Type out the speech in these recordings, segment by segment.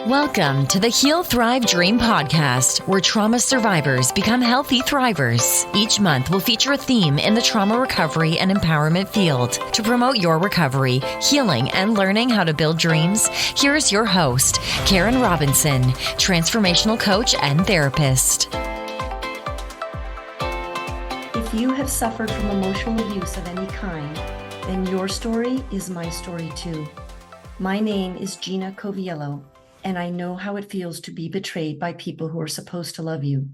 Welcome to the Heal, Thrive, Dream podcast, where trauma survivors become healthy thrivers. Each month, we'll feature a theme in the trauma recovery and empowerment field. To promote your recovery, healing, and learning how to build dreams, here's your host, Karen Robinson, transformational coach and therapist. If you have suffered from emotional abuse of any kind, then your story is my story too. My name is Gina Coviello, and I know how it feels to be betrayed by people who are supposed to love you.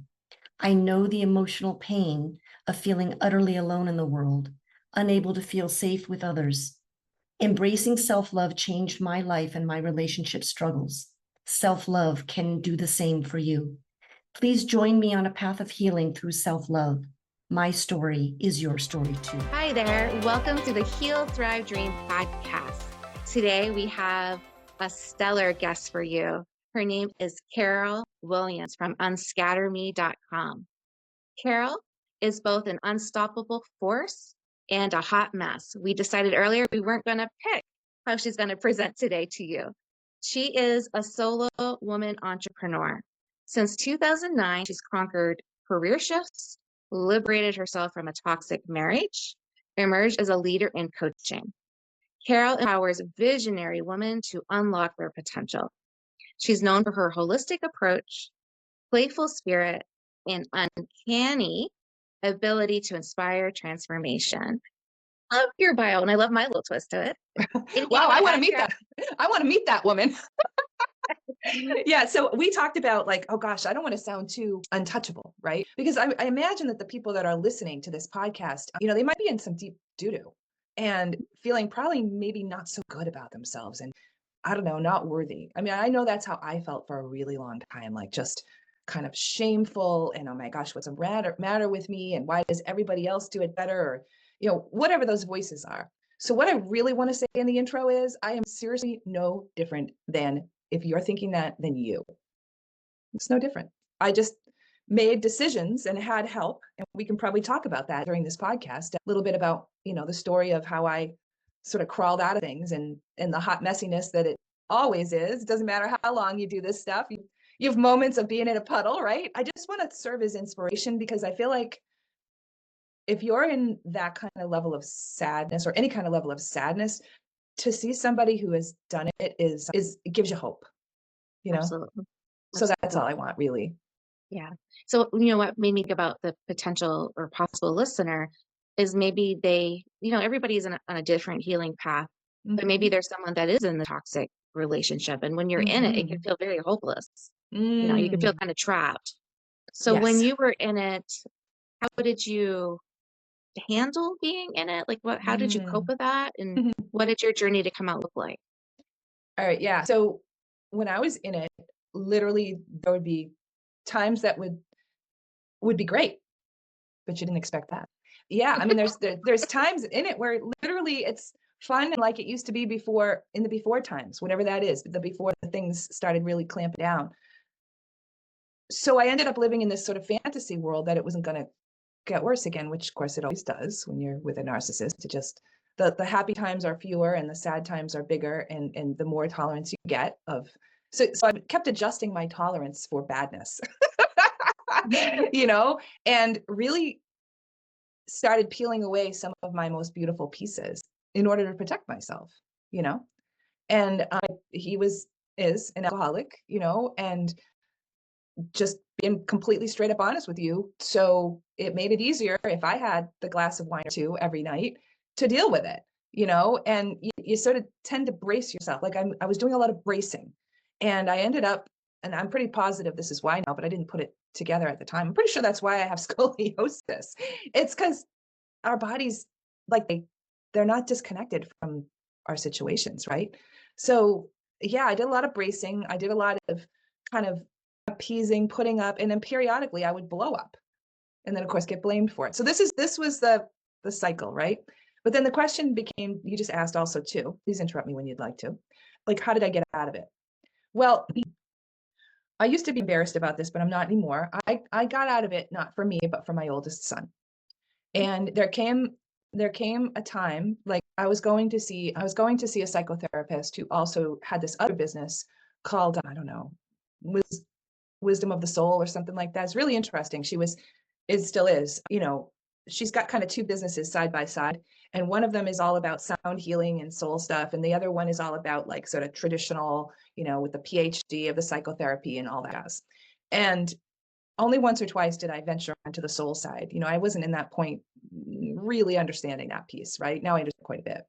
I know the emotional pain of feeling utterly alone in the world, unable to feel safe with others. Embracing self-love changed my life and my relationship struggles. Self-love can do the same for you. Please join me on a path of healing through self-love. My story is your story too. Hi there. Welcome to the Heal, Thrive, Dream podcast. Today we have a stellar guest for you. Her name is Carol Williams from unscatterme.com. Carol is both an unstoppable force and a hot mess. We decided earlier we weren't going to pick how she's going to present today to you. She is a solo woman entrepreneur. Since 2009, she's conquered career shifts, liberated herself from a toxic marriage, emerged as a leader in coaching. Carol empowers visionary women to unlock their potential. She's known for her holistic approach, playful spirit, and uncanny ability to inspire transformation. I love your bio, and I love my little twist to it. Wow, I want to meet that. I want to meet that woman. Yeah, so we talked about oh gosh, I don't want to sound too untouchable, right? Because I imagine that the people that are listening to this podcast, they might be in some deep doo-doo and feeling probably maybe not so good about themselves and I don't know, not worthy. I mean, I know that's how I felt for a really long time, just kind of shameful and oh my gosh, what's the matter with me and why does everybody else do it better or whatever those voices are. So what I really want to say in the intro is I am seriously no different than if you're thinking that, then you. It's no different. I just made decisions and had help. And we can probably talk about that during this podcast, a little bit about, the story of how I sort of crawled out of things and the hot messiness that it always is. It doesn't matter how long you do this stuff. You have moments of being in a puddle, right? I just want to serve as inspiration because I feel like if you're in that kind of level of sadness or any kind of level of sadness, to see somebody who has done it it gives you hope, Absolutely. So that's all I want, really. Yeah. So, what made me think about the potential or possible listener is maybe they, everybody's on a different healing path, but maybe there's someone that is in the toxic relationship. And when you're in it, it can feel very hopeless. You can feel kind of trapped. So when you were in it, how did you handle being in it? How did you cope with that? And what did your journey to come out look like? All right. Yeah. So when I was in it, literally there would be times that would be great, but you didn't expect that. Yeah. I mean, there's times in it where literally it's fun and like it used to be before, in the before times, whatever that is, before the things started really clamping down. So I ended up living in this sort of fantasy world that it wasn't going to get worse again, which of course it always does when you're with a narcissist. It just, the happy times are fewer and the sad times are bigger and the more tolerance you get of, so I kept adjusting my tolerance for badness, and really started peeling away some of my most beautiful pieces in order to protect myself, and he is an alcoholic, and just being completely straight up honest with you. So it made it easier if I had the glass of wine or two every night to deal with it, and you sort of tend to brace yourself. I was doing a lot of bracing and I ended up, and I'm pretty positive this is why now, but I didn't put it together at the time. I'm pretty sure that's why I have scoliosis. It's because our bodies, they're not disconnected from our situations, right? So yeah, I did a lot of bracing. I did a lot of kind of appeasing, putting up, and then periodically I would blow up and then of course get blamed for it. So this was the cycle, right? But then the question became, you just asked also too, please interrupt me when you'd like to, how did I get out of it? Well, I used to be embarrassed about this, but I'm not anymore. I got out of it, not for me, but for my oldest son. And there came a time, I was going to see a psychotherapist who also had this other business called, I don't know, Wisdom of the Soul or something like that. It's really interesting. It still is, she's got kind of two businesses side by side. And one of them is all about sound healing and soul stuff. And the other one is all about like sort of traditional, with the PhD of the psychotherapy and all that jazz. And only once or twice did I venture onto the soul side. I wasn't in that point really understanding that piece, right? Now I understand quite a bit.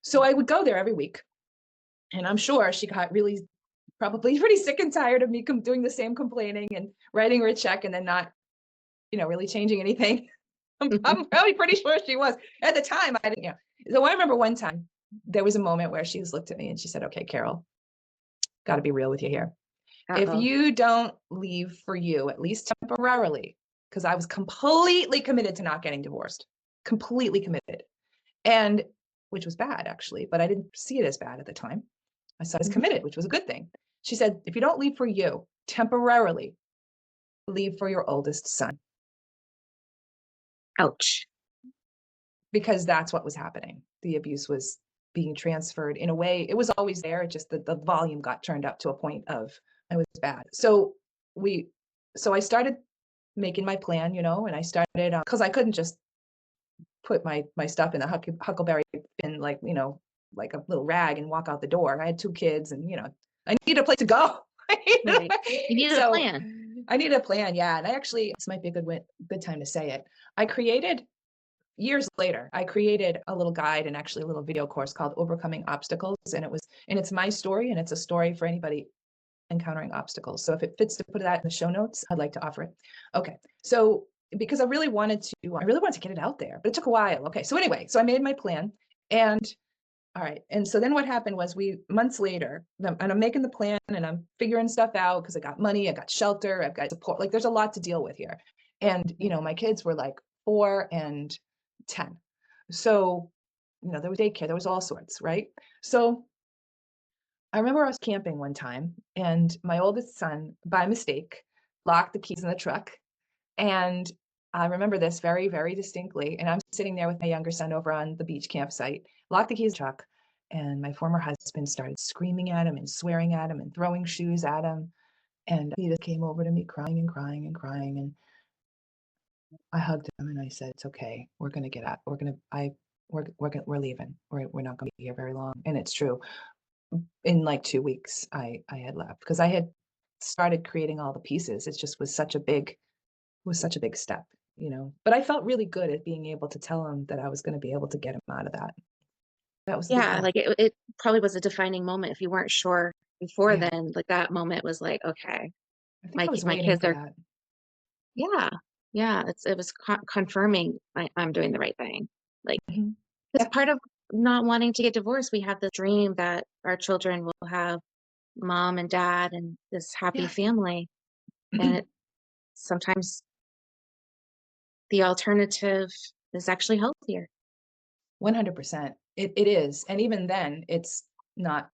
So I would go there every week. And I'm sure she got really probably pretty sick and tired of me doing the same complaining and writing her a check and then not, really changing anything. I'm probably pretty sure she was. At the time, I didn't, So I remember one time there was a moment where she just looked at me and she said, okay, Carol, got to be real with you here. If you don't leave for you, at least temporarily, because I was completely committed to not getting divorced, completely committed. And which was bad actually, but I didn't see it as bad at the time. I saw it as committed, which was a good thing. She said, if you don't leave for you temporarily, leave for your oldest son. Ouch. Because that's what was happening. The abuse was being transferred in a way. It was always there. Just that the volume got turned up to a point of it was bad. So I started making my plan, and I started because I couldn't just put my stuff in the huckleberry bin like like a little rag and walk out the door. I had two kids, and I needed a place to go. Right. You needed a plan. I needed a plan, yeah. And this might be a good time to say it. Years later, I created a little guide and actually a little video course called Overcoming Obstacles. And it's my story, and it's a story for anybody encountering obstacles. So if it fits to put that in the show notes, I'd like to offer it. Okay. So because I really wanted to get it out there, but it took a while. Okay. So anyway, so I made my plan, and all right. And so then what happened was months later, and I'm making the plan and I'm figuring stuff out because I got money, I got shelter, I've got support. Like there's a lot to deal with here. And, my kids were like 4 and 10. So, there was daycare, there was all sorts, right? So I remember I was camping one time and my oldest son, by mistake, locked the keys in the truck. And I remember this very, very distinctly. And I'm sitting there with my younger son over on the beach campsite, locked the keys in the truck. And my former husband started screaming at him and swearing at him and throwing shoes at him. And he just came over to me crying and crying and crying. And I hugged him and I said, it's okay. We're going to get out. We're leaving. We're not going to be here very long. And it's true. In like 2 weeks, I had left because I had started creating all the pieces. It just was such a big step, but I felt really good at being able to tell him that I was going to be able to get him out of that. That was like it probably was a defining moment. If you weren't sure before then, like that moment was like, okay, I think I was my kids are that. Yeah. It was confirming I'm doing the right thing. Like, Mhm. it's part of not wanting to get divorced. We have the dream that our children will have mom and dad and this happy family. And sometimes the alternative is actually healthier. 100%. It is. And even then, it's not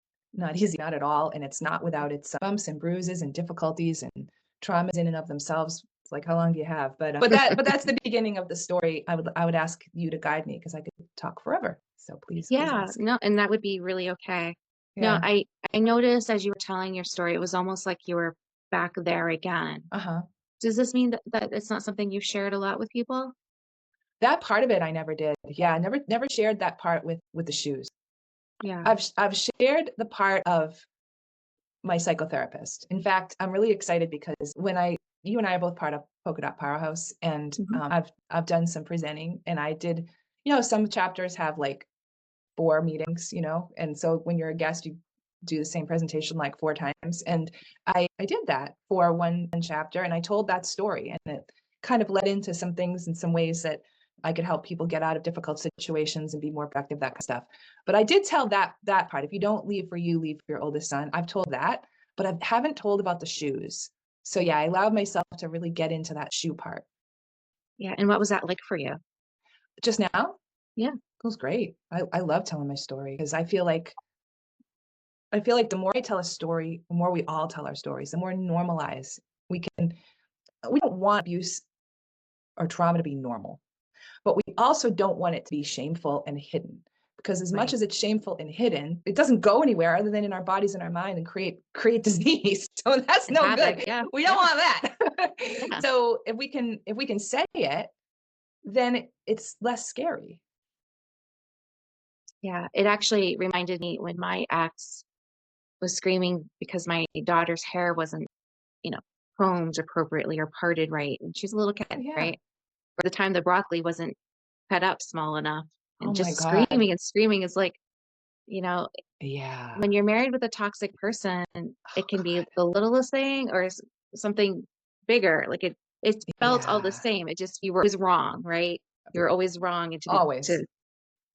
easy, not at all. And it's not without its bumps and bruises and difficulties and traumas in and of themselves. It's like, how long do you have? But that's the beginning of the story. I would ask you to guide me because I could talk forever. So please. No, and that would be really okay. Yeah. No, I noticed as you were telling your story, it was almost like you were back there again. Does this mean that it's not something you've shared a lot with people? That part of it I never did. Yeah, I never shared that part with the shoes. Yeah. I've shared the part of my psychotherapist. In fact, I'm really excited because you and I are both part of Polka Dot Powerhouse, and I've done some presenting, and I did, some chapters have like 4 meetings, and so when you're a guest, you do the same presentation like 4 times. And I did that for one chapter, and I told that story, and it kind of led into some things in some ways that I could help people get out of difficult situations and be more productive, that kind of stuff. But I did tell that part. If you don't leave for you, leave for your oldest son. I've told that, but I haven't told about the shoes. So yeah, I allowed myself to really get into that shoe part. Yeah. And what was that like for you? Just now? Yeah. It was great. I love telling my story because I feel like the more I tell a story, the more we all tell our stories, the more normalized we don't want abuse or trauma to be normal, but we also don't want it to be shameful and hidden. because as Right. much as it's shameful and hidden, it doesn't go anywhere other than in our bodies and our mind and create disease. So that's And no havoc. good. Yeah. We don't Yeah. want that. Yeah. So if we can say it, then it's less scary. Yeah. It actually reminded me when my ex was screaming because my daughter's hair wasn't, you know, combed appropriately or parted right. And she's a little kid, Yeah. right? Or the time the broccoli wasn't cut up small enough. Oh And my just God. screaming and screaming is like, you know, Yeah. when you're married with a toxic person, Oh it can be God. the littlest thing or something bigger. Like it felt all the Yeah. same. It just, you were always wrong, right? You were always wrong. And Always.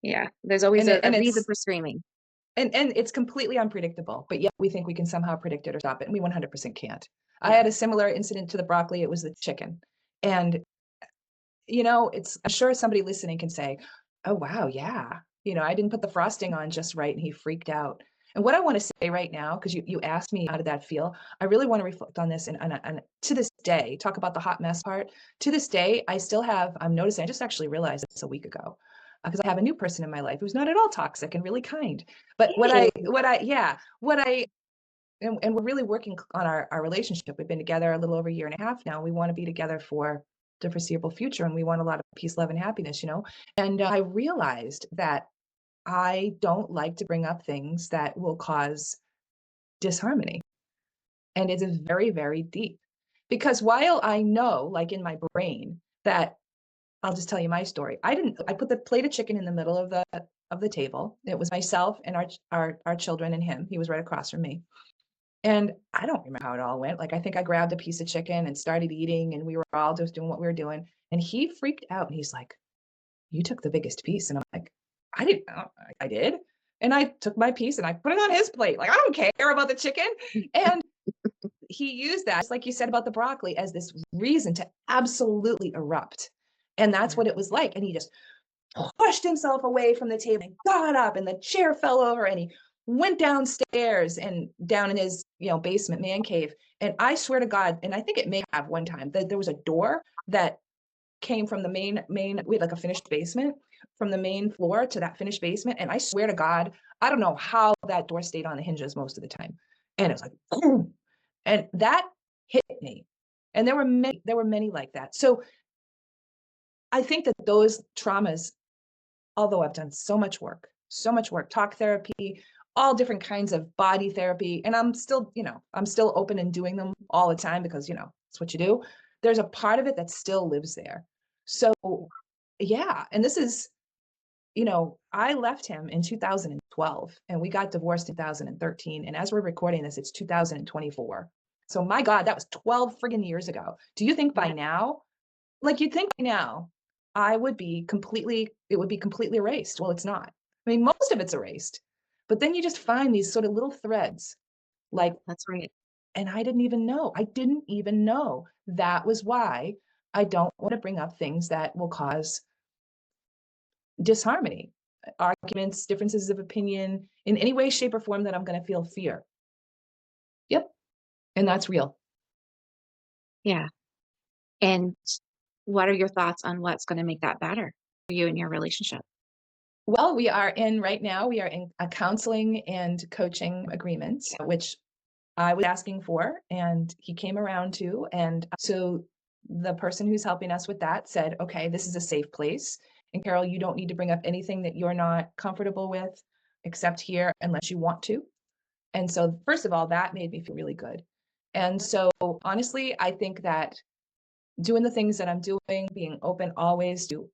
yeah, there's always And a and reason it's for screaming. and it's completely unpredictable, but yet we think we can somehow predict it or stop it, and we 100% can't. I Yeah. had a similar incident to the broccoli. It was the chicken. And I'm sure somebody listening can say, "Oh, wow, yeah. I didn't put the frosting on just right," and he freaked out. And what I want to say right now, because you asked me, how did that feel? I really want to reflect on this. And to this day, talk about the hot mess part. To this day, I'm noticing, I just actually realized this a week ago, because I have a new person in my life who's not at all toxic and really kind. But Yay. and we're really working on our relationship. We've been together a little over a year and a half now. We want to be together for the foreseeable future, and we want a lot of peace, love, and happiness. And I realized that I don't like to bring up things that will cause disharmony. And it is very, very deep. Because while I know, like in my brain, that I'll just tell you my story. I put the plate of chicken in the middle of the table. It was myself and our children and him. He was right across from me. And I don't remember how it all went. Like, I think I grabbed a piece of chicken and started eating, and we were all just doing what we were doing. And he freaked out and he's like, "You took the biggest piece." And I'm like, "I didn't, I did." And I took my piece and I put it on his plate. Like, I don't care about the chicken. And he used that, just like you said about the broccoli, as this reason to absolutely erupt. And that's Yeah. what it was like. And he just pushed himself away from the table and got up, and the chair fell over, and he went downstairs and down in his basement man cave. And I swear to God, and I think it may have one time, that there was a door that came from the main we had like a finished basement, from the main floor to that finished basement. And I swear to God, I don't know how that door stayed on the hinges most of the time. And it was like boom. And that hit me. And there were many like that. So I think that those traumas, although I've done so much work, talk therapy, all different kinds of body therapy, and I'm still open and doing them all the time, because, it's what you do. There's a part of it that still lives there. So, yeah. And this is, I left him in 2012 and we got divorced in 2013. And as we're recording this, it's 2024. So my God, that was 12 friggin' years ago. Do you think by Yeah. now, like, you'd think by now, it would be completely erased. Well, it's not. I mean, most of it's erased, but then you just find these sort of little threads, like, That's right. and I didn't even know. That was why I don't want to bring up things that will cause disharmony, arguments, differences of opinion in any way, shape, or form that I'm going to feel fear. Yep. And that's real. Yeah. And what are your thoughts on what's going to make that better for you and your relationship? Well, right now, we are in a counseling and coaching agreement, which I was asking for, and he came around to. And so the person who's helping us with that said, "Okay, this is a safe place. And Carol, you don't need to bring up anything that you're not comfortable with, except here, unless you want to." And so, first of all, that made me feel really good. And so, honestly, I think that doing the things that I'm doing, being open always to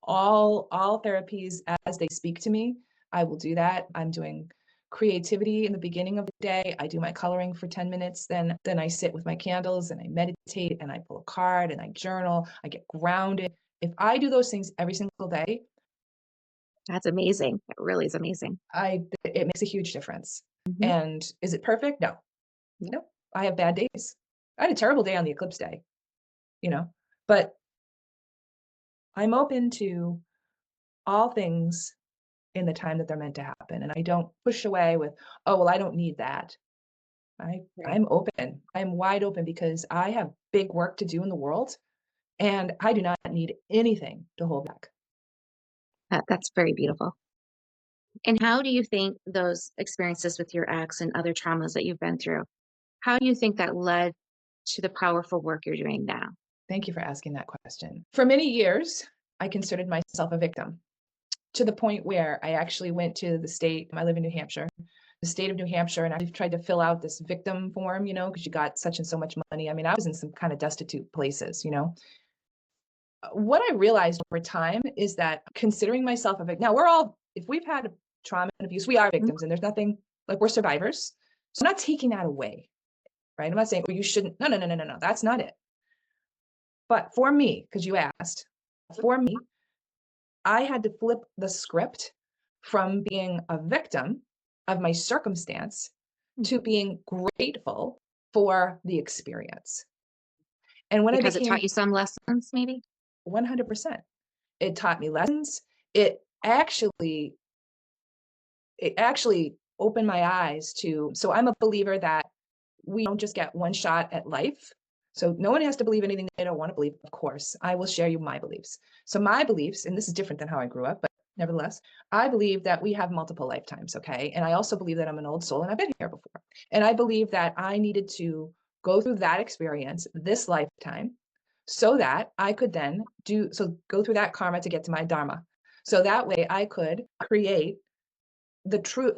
all therapies as they speak to me, I will do that. I'm doing creativity in the beginning of the day. I do my coloring for 10 minutes, then I sit with my candles and I meditate and I pull a card and I journal. I get grounded. If I do those things every single day, That's amazing. It really is amazing. it makes a huge difference. Mhm. And is it perfect? No. No. I have bad days. I had a terrible day on the eclipse day, but I'm open to all things in the time that they're meant to happen. And I don't push away with, "Oh, well, I don't need that." Right. I'm open. I'm wide open, because I have big work to do in the world, and I do not need anything to hold back. That's very beautiful. And how do you think those experiences with your ex and other traumas that you've been through, how do you think that led to the powerful work you're doing now? Thank you for asking that question. For many years, I considered myself a victim, to the point where I actually went to the state. I live in New Hampshire, the state of New Hampshire, and I tried to fill out this victim form, because you got such and so much money. I mean, I was in some kind of destitute places. What I realized over time is that considering myself a victim, now we're all, if we've had trauma and abuse, we are victims, and there's nothing, like, we're survivors. So I'm not taking that away, right? I'm not saying, well, you shouldn't. No, no, no, no, no, no. That's not it. But for me, because you asked, for me, I had to flip the script from being a victim of my circumstance to being grateful for the experience. And when Because I it taught you some lessons, maybe? 100%, it taught me lessons. It actually opened my eyes to, so I'm a believer that we don't just get one shot at life. So no one has to believe anything they don't want to believe. Of course, I will share you my beliefs. So my beliefs, and this is different than how I grew up, but nevertheless, I believe that we have multiple lifetimes, okay? And I also believe that I'm an old soul and I've been here before. And I believe that I needed to go through that experience this lifetime so that I could then go through that karma to get to my dharma. So that way I could create the truth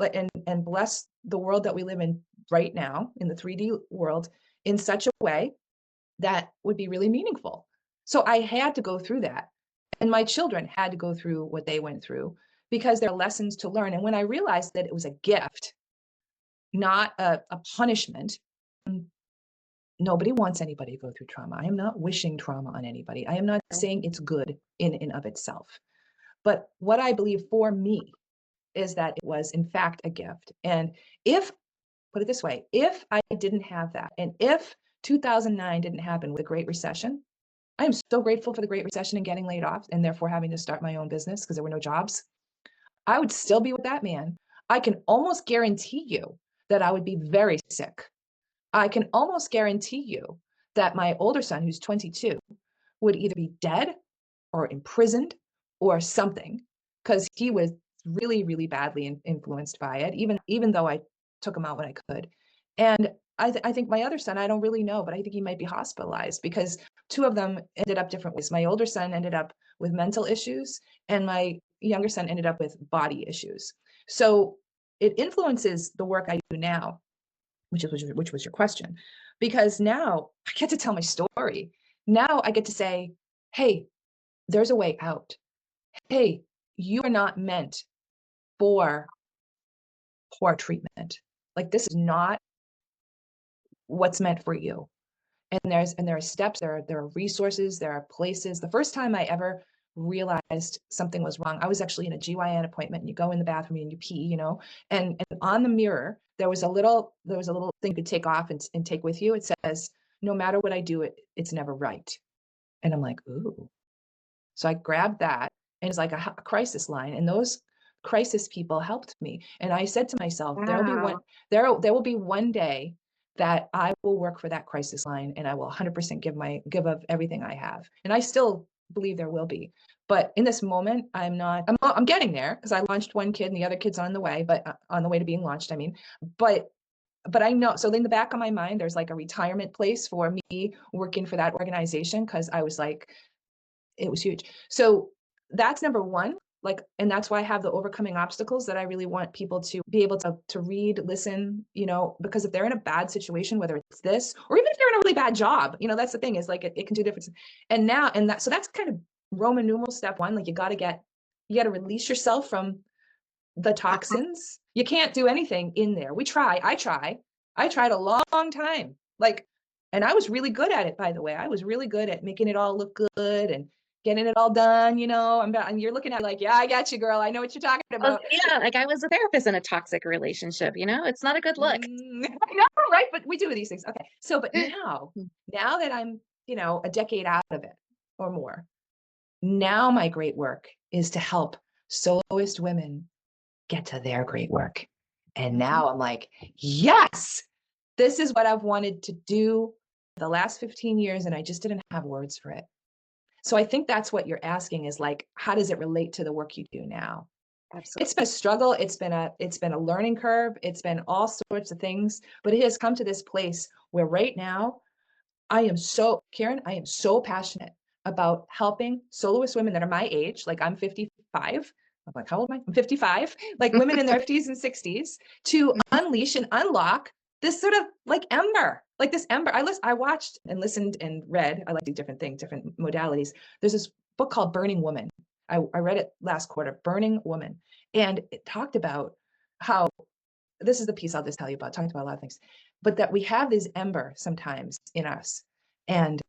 and bless the world that we live in right now, in the 3D world, in such a way that would be really meaningful. So I had to go through that. And my children had to go through what they went through, because there are lessons to learn. And when I realized that it was a gift, not a punishment, nobody wants anybody to go through trauma. I am not wishing trauma on anybody. I am not saying it's good in and of itself. But what I believe for me is that it was in fact a gift. And put it this way, if I didn't have that, and if 2009 didn't happen with the Great Recession, I am so grateful for the Great Recession and getting laid off and therefore having to start my own business because there were no jobs. I would still be with that man. I can almost guarantee you that I would be very sick. I can almost guarantee you that my older son, who's 22, would either be dead or imprisoned or something, because he was really, really badly influenced by it, even though I took him out when I could. And I think my other son, I don't really know, but I think he might be hospitalized, because two of them ended up different ways. My older son ended up with mental issues, and my younger son ended up with body issues. So it influences the work I do now, which was your question, because now I get to tell my story. Now I get to say, hey, there's a way out. Hey, you are not meant for poor treatment. Like, this is not what's meant for you. And there are steps, there are resources, there are places. The first time I ever realized something was wrong, I was actually in a GYN appointment, and you go in the bathroom and you pee, and on the mirror, there was a little thing you could take off and take with you. It says, no matter what I do, it's never right. And I'm like, ooh. So I grabbed that, and it's like a crisis line. And those crisis people helped me. And I said to myself, Wow. there will be one day that I will work for that crisis line, and I will 100% give of everything I have. And I still believe there will be. But in this moment, I'm getting there, because I launched one kid and the other kid's on the way, but on the way to being launched, I mean. But I know, so in the back of my mind, there's like a retirement place for me working for that organization, because I was like, it was huge. So that's number one. And that's why I have the overcoming obstacles that I really want people to be able to read, listen, because if they're in a bad situation, whether it's this, or even if they're in a really bad job, that's the thing, is like, it can do difference. So that's kind of Roman numeral step one. Like, you got to release yourself from the toxins. You can't do anything in there. I tried a long time. And I was really good at it, by the way. I was really good at making it all look good and getting it all done. And you're looking at like, yeah, I got you, girl. I know what you're talking about. Yeah, like I was a therapist in a toxic relationship, it's not a good look. I know, right? But we do these things. Okay. So, but now that I'm, a decade out of it or more, now my great work is to help soloist women get to their great work. And now I'm like, yes, this is what I've wanted to do the last 15 years, and I just didn't have words for it. So I think that's what you're asking is like, how does it relate to the work you do now? Absolutely. It's been a struggle. It's been a learning curve. It's been all sorts of things, but it has come to this place where right now Karen, I am so passionate about helping soloist women that are my age. Like I'm 55. I'm like, how old am I? I'm 55. Like women in their 50s and 60s to unleash and unlock this sort of like ember, like this ember. I watched and listened and read. I like to do different things, different modalities. There's this book called Burning Woman. I read it last quarter, Burning Woman. And it talked about how this is the piece I'll just tell you about, talked about a lot of things, but that we have this ember sometimes in us. And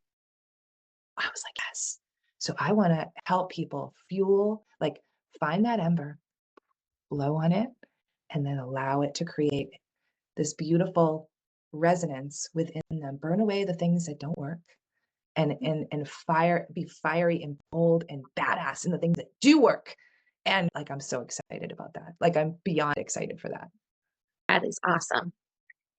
I was like, yes. So I want to help people fuel, like find that ember, blow on it, and then allow it to create this beautiful resonance within them. Burn away the things that don't work and be fiery and bold and badass in the things that do work. And like I'm so excited about that. Like I'm beyond excited for that. That is awesome.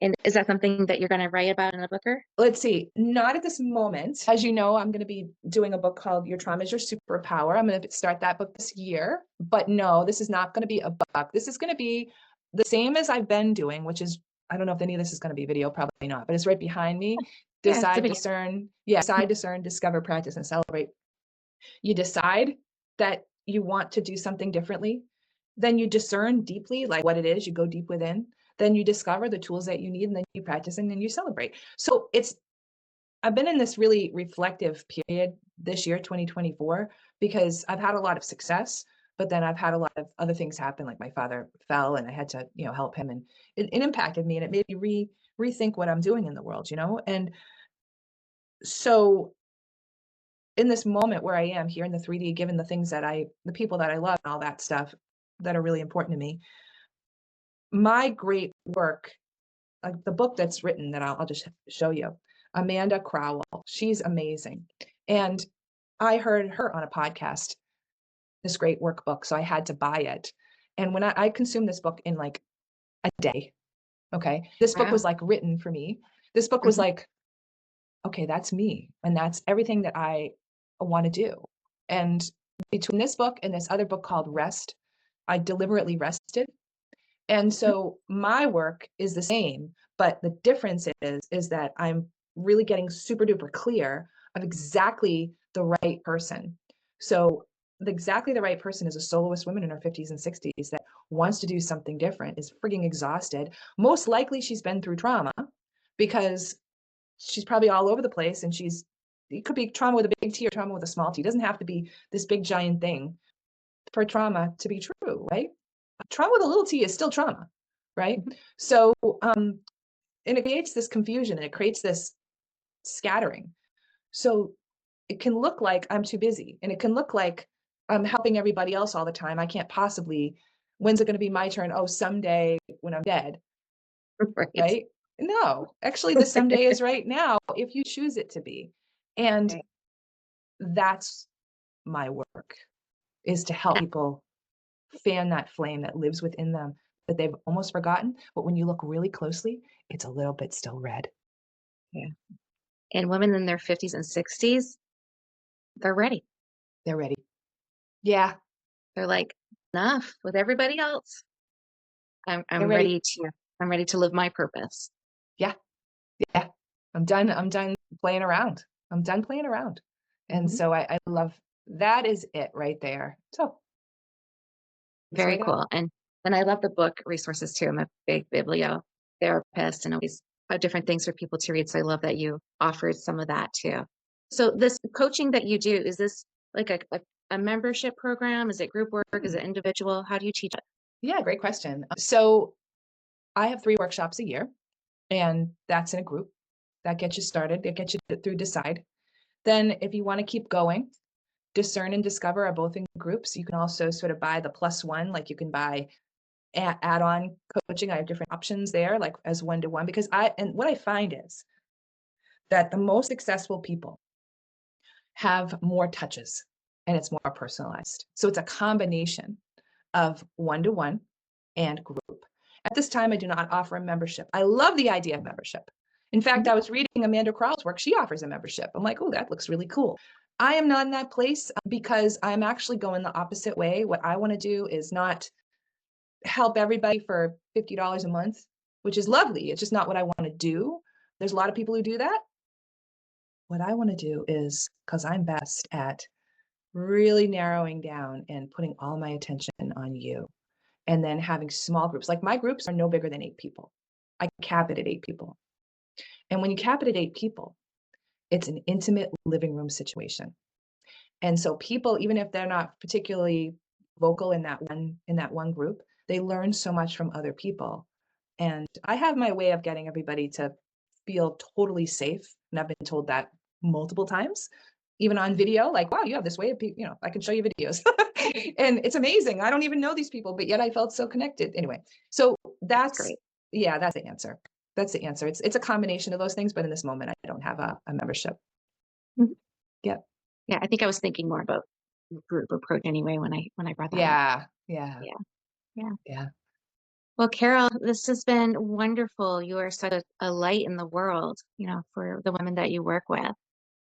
And is that something that you're going to write about in a book? Let's see, not at this moment. As you know, I'm going to be doing a book called Your Trauma is Your Superpower. I'm going to start that book this year. But no, this is not going to be a book. This is going to be the same as I've been doing, which is, I don't know if any of this is going to be video, probably not, but it's right behind me. Decide, discern, discover, practice, and celebrate. You decide that you want to do something differently. Then you discern deeply, like what it is, you go deep within. Then you discover the tools that you need, and then you practice, and then you celebrate. So I've been in this really reflective period this year, 2024, because I've had a lot of success, but then I've had a lot of other things happen, like my father fell and I had to, help him, and it impacted me, and it made me rethink what I'm doing in the world, and so in this moment where I am here in the 3D, given the things the people that I love and all that stuff that are really important to me, my great work, like the book that's written that I'll just show you, Amanda Crowell, she's amazing. And I heard her on a podcast, this great workbook, so I had to buy it. And when I consumed this book in like a day, okay, this book was like written for me. This book was like, okay, that's me. And that's everything that I want to do. And between this book and this other book called Rest, I deliberately rested. And so my work is the same, but the difference is that I'm really getting super duper clear of exactly the right person. So exactly the right person is a soloist woman in her 50s and 60s that wants to do something different, is frigging exhausted. Most likely she's been through trauma because she's probably all over the place, and it could be trauma with a big T or trauma with a small T. It doesn't have to be this big giant thing for trauma to be true, right? Trauma with a little t is still trauma, right? So, and it creates this confusion, and it creates this scattering. So it can look like I'm too busy, and it can look like I'm helping everybody else all the time. I can't possibly, when's it going to be my turn? Oh, someday when I'm dead, right? No, actually the someday is right now if you choose it to be. And that's my work, is to help people fan that flame that lives within them that they've almost forgotten. But when you look really closely, it's a little bit still red. Yeah. And women in their 50s and 60s, they're ready. They're ready. Yeah. They're like, enough with everybody else. I'm ready. ready to live my purpose. Yeah. Yeah. I'm done playing around. I'm done playing around. And so I love, that is it right there. So very cool. And I love the book resources too. I'm a big bibliotherapist and always have different things for people to read. So I love that you offered some of that too. So this coaching that you do, is this like a membership program? Is it group work? Is it individual? How do you teach it? Yeah, great question. So I have 3 workshops a year, and that's in a group. That gets you started. It gets you through Decide. Then if you want to keep going, Discern and Discover are both in groups. You can also sort of buy the +1, like you can buy add-on coaching. I have different options there, like as one-to-one, because what I find is that the most successful people have more touches and it's more personalized. So it's a combination of one-to-one and group. At this time, I do not offer a membership. I love the idea of membership. In fact, I was reading Amanda Crowell's work. She offers a membership. I'm like, oh, that looks really cool. I am not in that place because I'm actually going the opposite way. What I want to do is not help everybody for $50 a month, which is lovely. It's just not what I want to do. There's a lot of people who do that. What I want to do is, because I'm best at really narrowing down and putting all my attention on you, and then having small groups. Like my groups are no bigger than 8 people. I cap it at 8 people. And when you cap it at 8 people, it's an intimate living room situation. And so people, even if they're not particularly vocal in that one group, they learn so much from other people. And I have my way of getting everybody to feel totally safe. And I've been told that multiple times, even on video, like, wow, you have this way of, I can show you videos. And it's amazing. I don't even know these people, but yet I felt so connected. Anyway, so that's great. Yeah, that's the answer. That's the answer. It's a combination of those things, but in this moment, I don't have a membership. Mhm. Yeah. Yeah, I think I was thinking more about group approach anyway when I brought that up. Yeah. Yeah. Well, Carol, this has been wonderful. You are such a light in the world, for the women that you work with.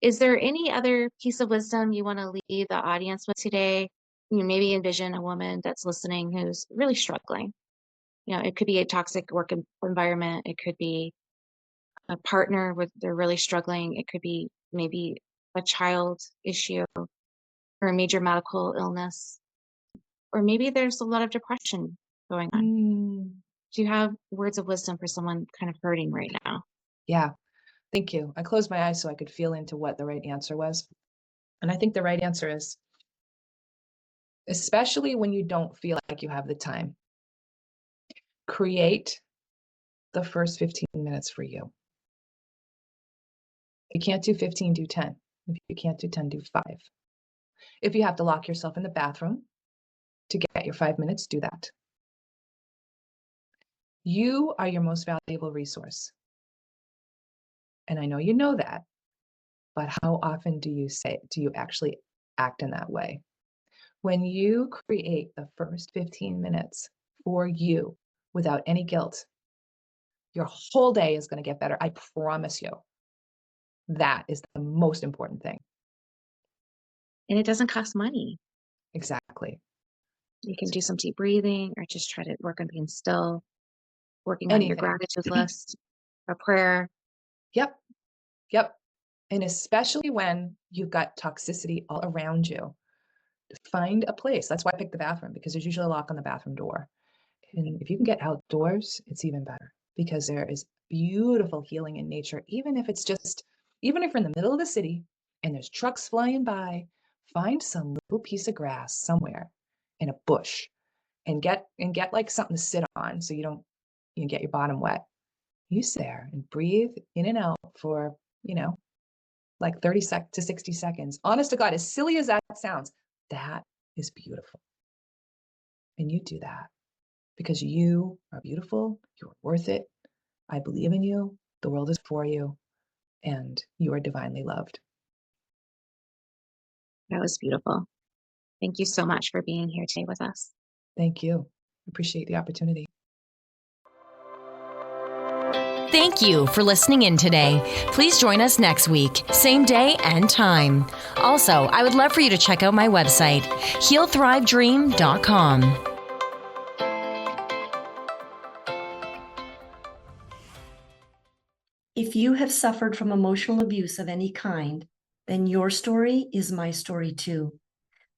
Is there any other piece of wisdom you want to leave the audience with today? You maybe envision a woman that's listening who's really struggling. It could be a toxic work environment. It could be a partner where they're really struggling. It could be maybe a child issue or a major medical illness, or maybe there's a lot of depression going on. Do you have words of wisdom for someone kind of hurting right now? Yeah. Thank you. I closed my eyes so I could feel into what the right answer was. And I think the right answer is, especially when you don't feel like you have the time, create the first 15 minutes for you. If you can't do 15, do 10. If you can't do 10, do 5. If you have to lock yourself in the bathroom to get your 5 minutes, do that. You are your most valuable resource. And I know you know that, but how often do you actually act in that way? When you create the first 15 minutes for you without any guilt, your whole day is going to get better. I promise you. That is the most important thing. And it doesn't cost money. Exactly. You can do some deep breathing or just try to work on being still, working on your Anything. gratitude list, a prayer. Yep. And especially when you've got toxicity all around you, find a place. That's why I picked the bathroom, because there's usually a lock on the bathroom door. And if you can get outdoors, it's even better, because there is beautiful healing in nature. Even if you're in the middle of the city and there's trucks flying by, find some little piece of grass somewhere in a bush and get like something to sit on so you get your bottom wet. You sit there and breathe in and out for, like 30 to 60 seconds. Honest to God, as silly as that sounds, that is beautiful. And you do that because you are beautiful. You're worth it. I believe in you. The world is for you. And you are divinely loved. That was beautiful. Thank you so much for being here today with us. Thank you. Appreciate the opportunity. Thank you for listening in today. Please join us next week, same day and time. Also, I would love for you to check out my website, healthrivedream.com. If you have suffered from emotional abuse of any kind, then your story is my story too.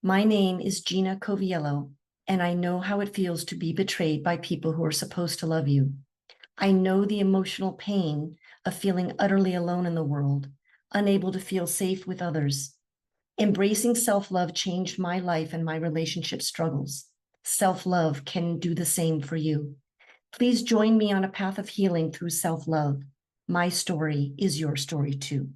My name is Gina Coviello, and I know how it feels to be betrayed by people who are supposed to love you. I know the emotional pain of feeling utterly alone in the world, unable to feel safe with others. Embracing self-love changed my life and my relationship struggles. Self-love can do the same for you. Please join me on a path of healing through self-love. My story is your story too.